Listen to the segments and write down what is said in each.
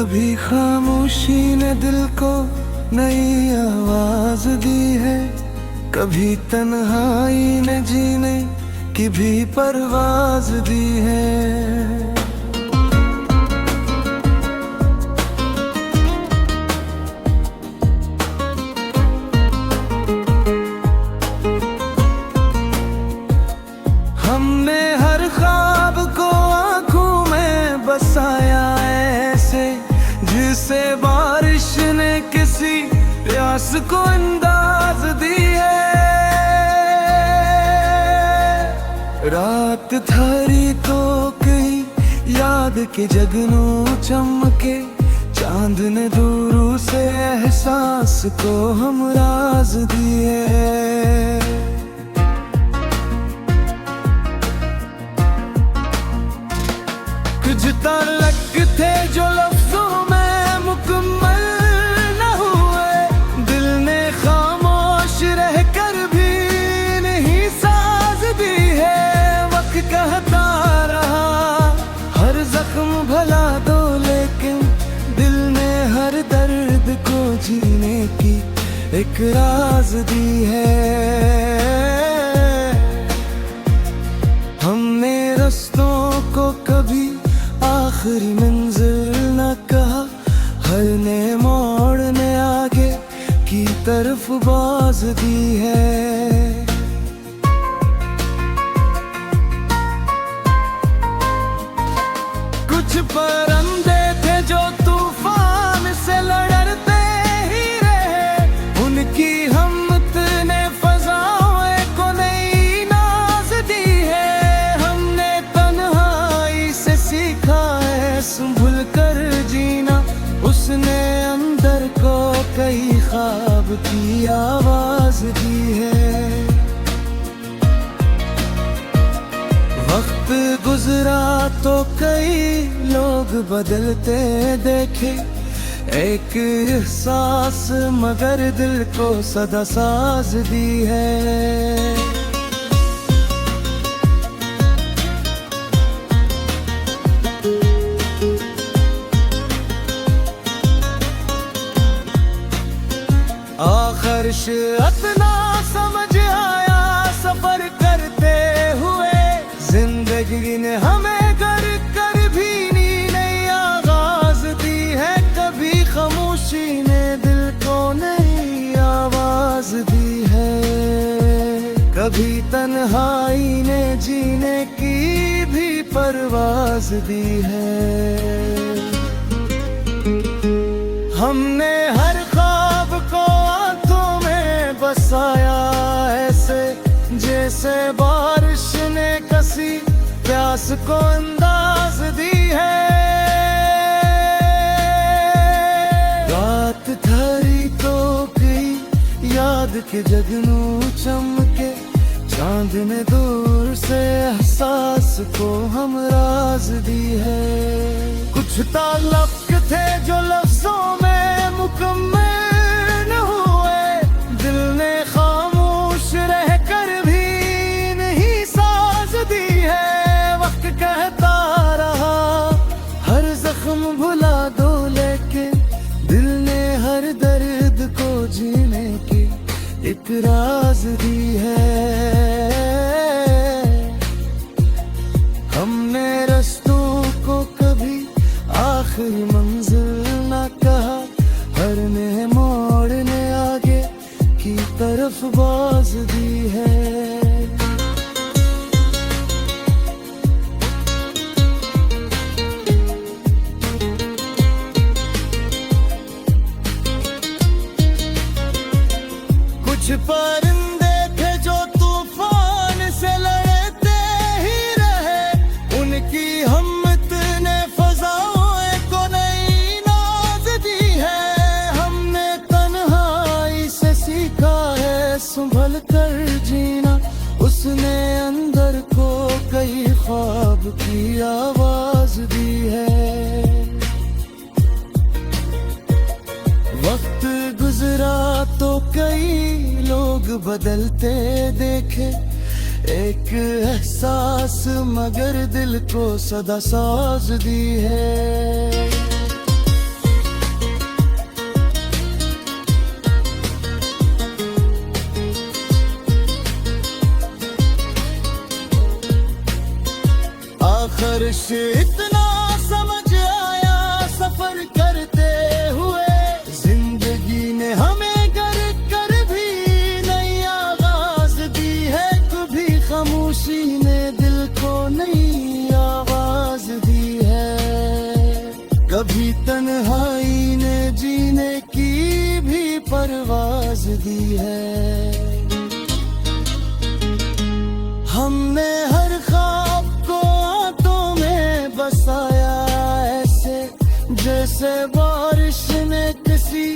कभी खामोशी ने दिल को नई आवाज दी है, कभी तन्हाई ने जीने की भी परवाज दी है। हमने हर ख्वाब को आंखों में बसाया ऐसे, जिसे बारिश ने किसी प्यास को अंदाज दी है। रात थारी तो कहीं याद के जगनों चमके, चांद ने दूर से एहसास को हम राज दिए। कुछ ताल्लुक थे जो लफ्जों में मुकम्मल न हुए, दिल ने खामोश रहकर भी नहीं साज दी है। वक्त कहता रहा हर जख्म भला दो, लेकिन दिल ने हर दर्द को जीने की एक राज दी है। हमने रस्तों को कभी आखिरी मंजिल न कहा, हर ने मोड़ ने आगे की तरफ बाज दी है। कुछ परिंदे थे जो तूफान से लड़ते ही रहे, उनकी हिम्मत ने फज़ाओं को नई नाज दी है। हमने तन्हाई से सीखा संभल कर जीना, उसने अंदर को कई ख्वाब की आवाज दी है। वक्त गुजरा तो कई लोग बदलते देखे, एक एहसास मगर दिल को सदा साज दी है। आखिर इतना समझ आया सफर करते हुए, जिंदगी ने हमें घर कर भी नई आगाज दी है। कभी खामोशी ने दिल को नई आवाज दी है, कभी तन्हाई ने जीने की भी परवाज दी है। हमने हर ख्वाब को बसाया ऐसे, जैसे बारिश ने किसी प्यास को अंदाज दी है। रात थारी तो गई याद के जगनों चमके, चांद ने दूर से एहसास को हम राज दी है। कुछ ताल्लुक थे जो लफ्जों में मुकम्मल न हुए, दिल ने खामोश रहकर भी नहीं साज दी है। वक्त कहता रहा हर जख्म भुला दो, लेकिन दिल ने हर दर्द को जीने की एक राज दी है। हमने रस्तों को कभी आखिरी मंजिल न कहा, हर ने मोड़ने आगे की तरफ बाज दी है। कुछ परिंदे थे जो तूफान से लड़ते ही रहे, उनकी हिम्मत ने फज़ाओं को नई नाज दी है। हमने तन्हाई से सीखा है संभल कर जीना, उसने अंदर को कई ख्वाब की आवाज दी है। वक्त गुजरा तो कई लोग बदलते देखे, एक एहसास मगर दिल को सदा साज दी है। फर्श इतना समझ आया सफर करते हुए, जिंदगी ने हमें कर कर भी नई आवाज दी है। कभी खामोशी ने दिल को नई आवाज दी है, कभी तन्हाई ने जीने की भी परवाज दी है। हमने हर ख्वाब को आंखों में बसाया ऐसे, जैसे बारिश ने किसी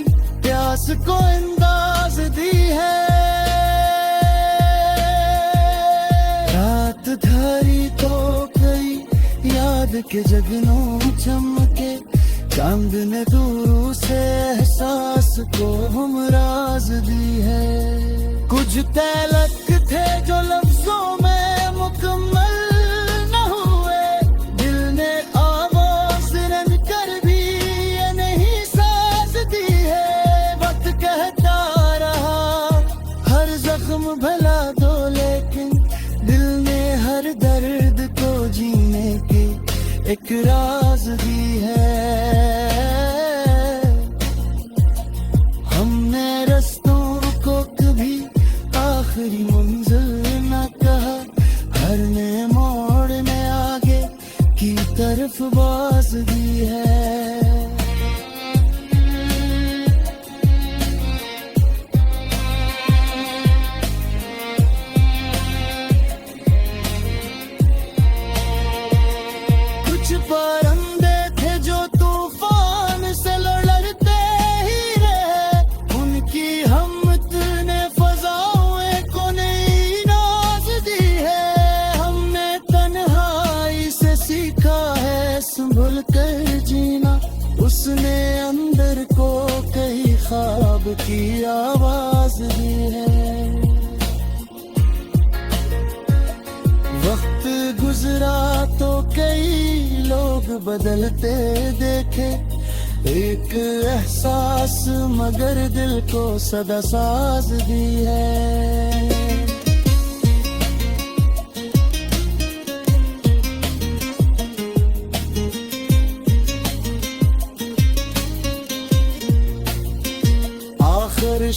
प्यास को अंदाज दी है। रात धारी तो कई याद के जगनों चमके, चांद ने दूर से एहसास को हमराज दी है। कुछ तलक थे जो लफ्जों में मुकम्मल न हुए, दिल ने आवाज रन कर भी ये नहीं साज दी है। वक्त कहता रहा हर जख्म भला दो, लेकिन दिल ने हर दर्द को जीने की एक राज दी है। हमने रस्तों को कभी आखिरी मंजिल न कहा, हर ने मोड़ में आगे की तरफ बाज दी है। कुछ परिंदे थे जो तूफान से लड़ते ही रहे, उनकी हिम्मत ने फजाओं को नई नाज दी है। हमने तन्हाई से सीखा है संभल कर जीना, उसने अंदर को कई ख्वाब की आवाज दी है। वक्त गुजरा तो कई लोग बदलते देखे, एक एहसास मगर दिल को सदा साज दी है। आखिर